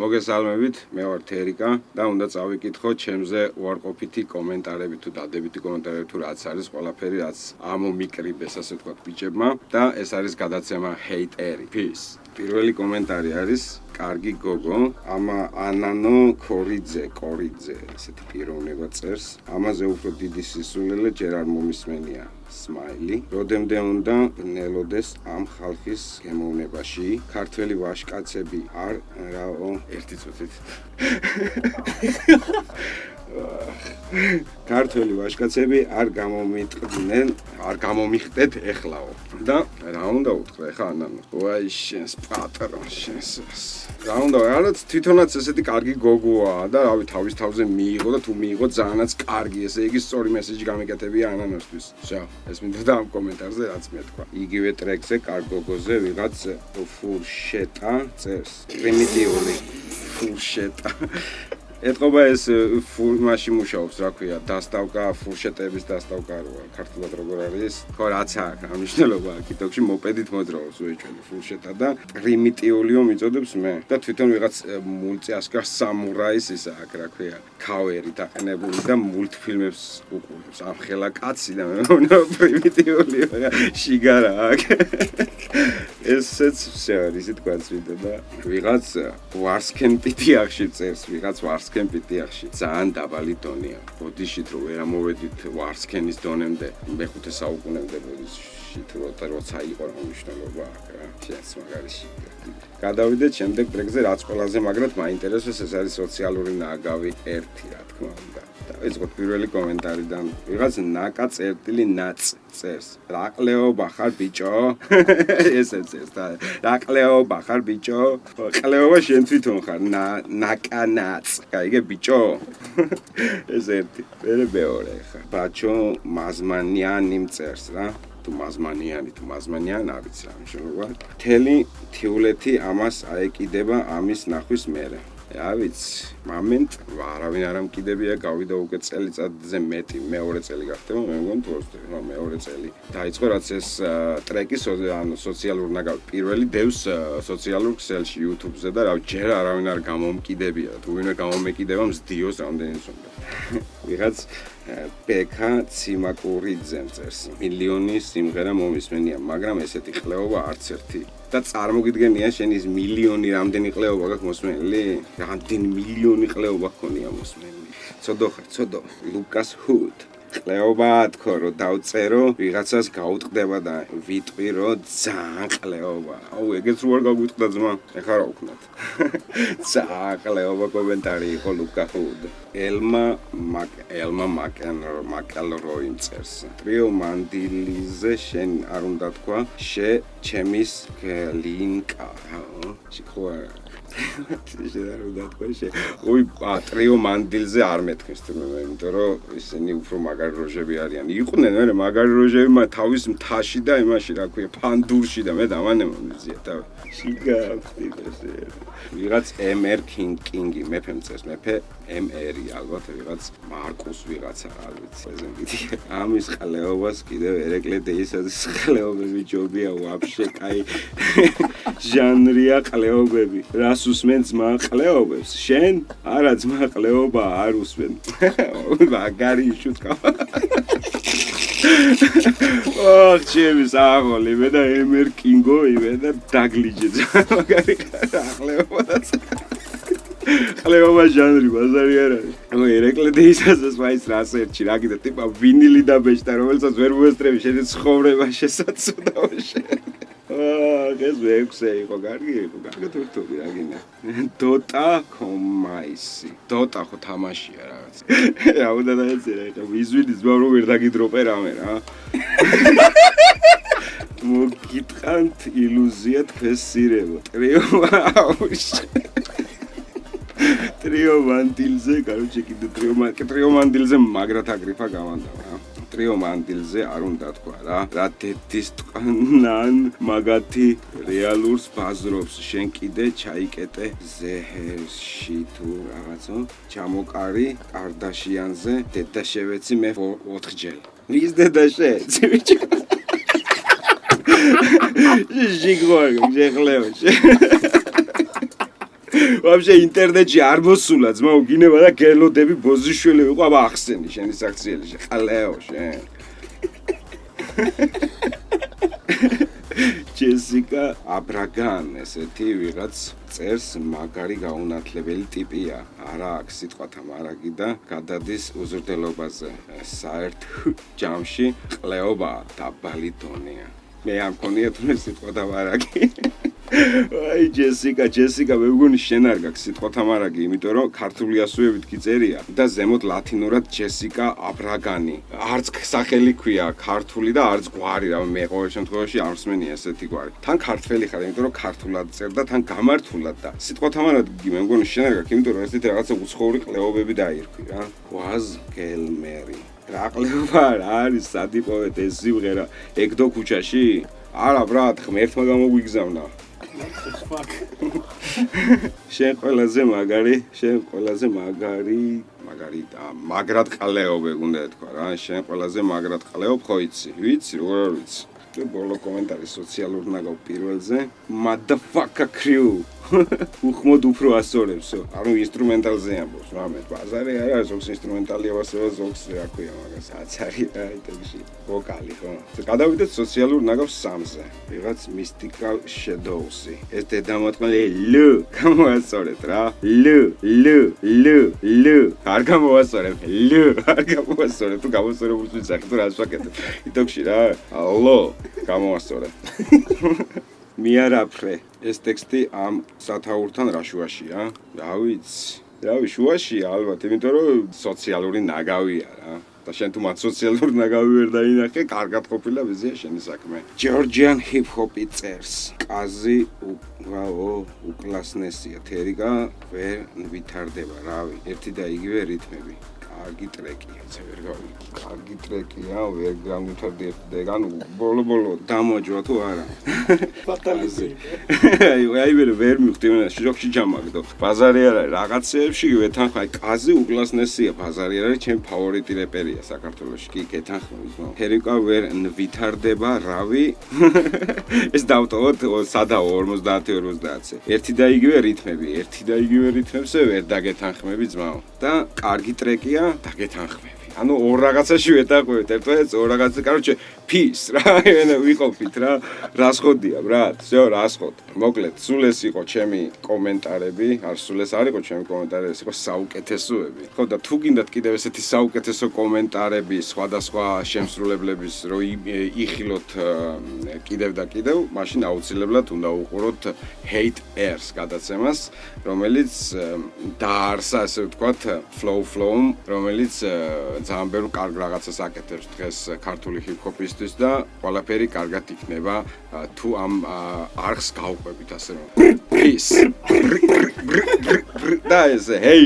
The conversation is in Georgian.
მოგესალმებით, მე ვარ თერიკა და უნდა წავიკითხო ჩემზე უარყოფითი კომენტარები თუ დადებითი კომენტარები თუ რაც არის ყველაფერი რაც ამომიკრიბეს ასე ვთქვათ ბიჭებმა და ეს არის გადაცემა ჰეიტერი. Peace. პირველი კომენტარი არის კარგი გოგო, ამა ანანო კორიძე, ესეთი პიროვნება წერს. ამაზე უფრო დიდი სისულელე ჯერ არ მომისმენია. Smiley. Rodemde უნდა ნელოდეს ამ ხალხის გემოვნებაში. ქართველი ვაჟკაცები არ რაო ერთი წუთით. ქართველი ვაჟკაცები არ გამომიხდეთ ეხლაო. და რა უნდა უთხრა ეხა ანანო? ვაი შენს პატრონ შენს. რა უნდა რაღაც თვითონაც ესეთი კარგი გოგოა და რავი თავის თავზე მიიღო და თუ მიიღო ძალიანაც კარგი ესე იგი სწორი მესეჯი გამეკეთებია ანანოსთვის. შა ეს მინდოდა ამ კომენტარზე რაც მეთქვა. იგივე ტრეკზე კარგ გოგოზე ვიღაც ფურშეტა წერს. პრიმიტიული ფურშეტა. ეთყობა ეს მაშინ მუშაობს, რა ქვია, დასტავკა, ფურშეტების დასტავკა როა, ქართულად როგორ არის? ხო, რაც აქვს, ამნიშნულობა აქ TikTok-ში მოპედით მოძრაობს უეჭველი ფურშეტა და პრიმიტიულიო მიწოდებს მე. და თვითონ ვიღაც მულტი ასკარ სამურაის ისა აქ, რა ქვია, ქავერი დაყენებული და მულტფილმებს უყურებს. ამ ხელა კაცი და მე პრიმიტიულიო შიგარა აქ. ესეც არის თქვაც ვიდეო და ვიღაც ვარსკენ პიტიახში წერს, ვიღაც ვარსკენ პიტიახში ძალიან დაბალი დონეა. ბოდიშით რო ვერ ამოვედით ვარსკენის დონემდე, მეხუთე საუკუნემდე ბოდიშით როცა იყო რა მნიშვნელობა აქ რა. შეც მაგარიში. გადავიდეთ შემდეგ ტრეკზე, რაც ყველაზე მაგრად მაინტერესებს, ეს არის სოციალური ნაგავი 1, რა თქმა უნდა. დავიწყოთ პირველი კომენტარიდან. ვიღაც ნაკა წერტილი ნაც წერს. რა ყლეობა ხარ ბიჭო? ესე წერს და რა ყლეობა ხარ ბიჭო? ყლეობა შენ თვითონ ხარ. ნაკა ნაც. გაიგე ბიჭო? ეს ერთი. მეორე ხარ. ბაჩო მაზმანიანი წერს რა. თუ მაზმანიანი არ ვიცი რა მნიშვნელობა. მთელი თიულეთი ამას აეკიდება ამის ნახვის მერე. რა ვიცი, მომენტ არავინ არ ამკიდებია, გავიდა უკვე წელიწადზე მეტი, მეორე წელი გახდება, მე მგონი თუ მეორე წელი. დაიწყო რაც ეს ტრეკი ანუ სოციალურ ნაგავი პირველი დევს სოციალურ ქსელში YouTube-ზე და რა ჯერ არავინ არ გამომკიდებია, თუ ვინმე გამომეკიდება მსდიოს რამდენი უნდა. ვიღაც პეკა ციმაკურიძემ წერს. მილიონი სიმღერა მომისმენია, მაგრამ ესეთი ყლეობა არც ერთი. და წარმოგიდგენია შენ ის მილიონი რამდენი ყლეობა გაქვს მოსმენილი? რამდენი მილიონი ყლეობა გქონია მოსმენილი? ცოდო, ლუკას ჰუდ. ყლეობა თქო რომ დავწერო, ვიღაცას გაუტყდება და ვიტყვი რომ ძალიან ყლეობა. აუ ეგეც რო არ გაგვიტყდა ძმა, ეხლა რა ვქნათ? ძალიან ყლეობა კომენტარი იყო ლუკა ჰუდ. ელმა მაკელროიმ წერს. ტრიო მანდილიზე შენ არ უნდა თქვა, ჩემის ლინკა. შეხოა ტრიო მანდილზე არ მეთქეს თუმცა იმიტომ რომ ისინი უფრო მაგარი როჟები არიან. იყვნენ მე მაგარი როჟები თავის მთაში და იმაში რა ქვია ფანდურში და მე დამანე მომიზია თავი. შიგავდი ესე. ვიღაც MR კინგი მეფემ წერს, მეფე MR-ი ალბათ ვიღაც მარკუს ვიღაცა არ ვიცი ესე მითი. ამის ყლეობას კიდევ ერეკლე დეისაძის ყლეობები ჯობია ვაფშე კაი ჟანრია ყლეობები. რას უსმენ ძმა ყლეობებს? შენ? არა ძმა ყლეობა არ უსმენ. მაგარი შუტკა. ოხ ჩემს აღოლი მე და MR კინგო იმე და დაგლიჯე მაგარი ყლეობაც. ყლეობა ჟანრი ბაზარი არ არის. ანუ ერეკლე დეისაძეს მაინც რას ერჩი რა კიდე ტიპა ვინილი და ბეჭდა რომელსაც ვერ მოესწრები შენ ცხოვრება შესაძუდავში. ეს ვექსე იყო კარგი თურთული რა გინდა. დოტა კომაისი. დოტა ხო თამაშია რაღაც. რა უნდა დაეწერა ეხლა ვიზვიდი ძმა რომ ვერ დაგიდროპე რამე რა. მოგიტყანთ ილუზია თქვენს სირემო. ტრიო მანდილზე, короче, კიდე ტრიო მანდილზე მაგრად აგრიფა გავანდა რა. ტრიო მანდილზე არ უნდა თქვა რა. რა დედის ტყანან მაგათი რეალურს ბაზრობს. შენ კიდე ჩაიკეტე ზეჰერში თუ რაღაცო. ჩამოკარი კარდაშიანზე დედა შევეცი მე 4 ჯერ. ვის დედა შეეცი ბიჭო? ჟიგოი, ჟეხლეოში. Вообще ინტერნეტში არ მოსულა ძმაო გინება და გელოდები ბოზიშვილი ვიყო აბა ახსენი შენი საქციელში ყალეო შენ ჯესიკა აბრაგან ესეთი ვიღაც წერს მაგარი გაუნათლებელი ტიპია არა აქ სიტყვათა მარაგი და გადადის უზრდელობაზე საერთ ჯამში ყლეობა დაბალი დონეა მე ამ მქონია თუ სიტყვათა მარაგი აი ჯესიკა მე მგონი შენ არ გაქვს სიტყვათა მარაგი იმიტომ რომ ქართული ასოებით გიწერია და ზემოთ ლათინურად ჯესიკა აბრაგანი არც სახელი ქვია ქართული და არც გვარი რა მე ყოველ შემთხვევაში არ მსმენია ესეთი გვარი თან ქართველი ხარ იმიტომ რომ ქართულად წერდა თან გამართულად და სიტყვათა მარაგი მე მგონი შენ არ გაქვს იმიტომ რომ ესეთი რაღაცა უცხოური ყლეობები დაირქვი რა გვაზ გელმერი რა ყლეობა არის სადიპოვეთ ეს სიმღერა ეგდო ქუჩაში არა ბრატ ღმერთმა გამოგვიგზავნა შენ ყველაზე მაგარი მაგრად ყლეობე უნდა ეთქვა რა შენ ყველაზე მაგრად ყლეობ ხო იცი ვიცი როგორ არ ვიცი ბოლო კომენტარი სოციალურ ნაგავ პირველზე motherfucker crew უხმოდ უფრო ასწორებსო ანუ ინსტრუმენტალზე ამბობს რამე ბაზარი არა ზოგს ინსტრუმენტალი ავასება ზოგს რა ქვია მაგას აცარი რა იტებში ვოკალი ხო გადავიდეთ სოციალურ ნაგავს 3-ზე ვიღაც mystical shadows-ი ეს დედამოწყალე ლ გამოასწორეთ რა ლ არ გამოასწორებ თუ გამოსწორებულს ვიცახი თუ რას ვაკეთებ იტოში რა ალო გამოასწორე მიარაფრე ეს ტექსტი ამ სათაურთან რა შუაშია? რა ვიცი შუაშია ალბათ, იმიტომ რომ სოციალური ნაგავია რა. და შენ თუ მათ სოციალური ნაგავი ვერ დაინახე, კარგად ყოფილა ვიზია შენი საქმე. Georgian hip hop-ი წერს. კაზი უკლასნესია, თერიკა ვერ ვითარდება, რავი. ერთი და იგივე რითმები. კარგი ტრეკია, ცა ვერ გავიგე. კარგი ტრეკია, ვერ გამვითარდებიან, ბოლო დამოჯვა თუ არა. ფატალიზი. აი ვერ მივხვდი მე შოქში ჯამაგდო. ბაზარი არა, რაღაცეებში ვეთანხმე, კაზი უკლასნესია, ბაზარი არის ჩემი ფავორიტი რეპერია საქართველოში. კი, გეთანხმებით, ნო. თერიკა ვერ ვითარდება, რავი. ეს დავტოვოთ სადაო 50-50-ზე. ერთი და იგივე რითმები, ერთი და იგივე რითმებზე ვერ დაგეთანხმები ძმაო. და კარგი ტრეკია დაგეთანხმები. ანუ ორ რაღაცაში ვეტაყვევთ, ერთმანეთს ორ რაღაცა, короче, peace რა, ვიყოფით რა, რასხოდია, ბრატ, всё, რასხოდ. მოკლედ, სულ ეს იყო ჩემი კომენტარები, არ სულ ეს არ იყო ჩემი კომენტარები, ეს იყო საუკეთესოები. ხო და თუ გინდათ კიდევ ესეთი საუკეთესო კომენტარები სხვადასხვა შემსრულებლების, რომ იხილოთ კიდევ და კიდევ, მაშინ აუცილებლად უნდა უყუროთ Hate Airs გადაცემას, რომელიც დაარსა, ასე ვთქვათ, Flow-Flow, რომელიც ძალიან ბევრ კარგ რაღაცას აკეთებს დღეს ქართული ჰიპ-ჰოპისთვის და ყველაფერი კარგად იქნება თუ ამ არხს გავყვებით ასე რომ peace და ეს hey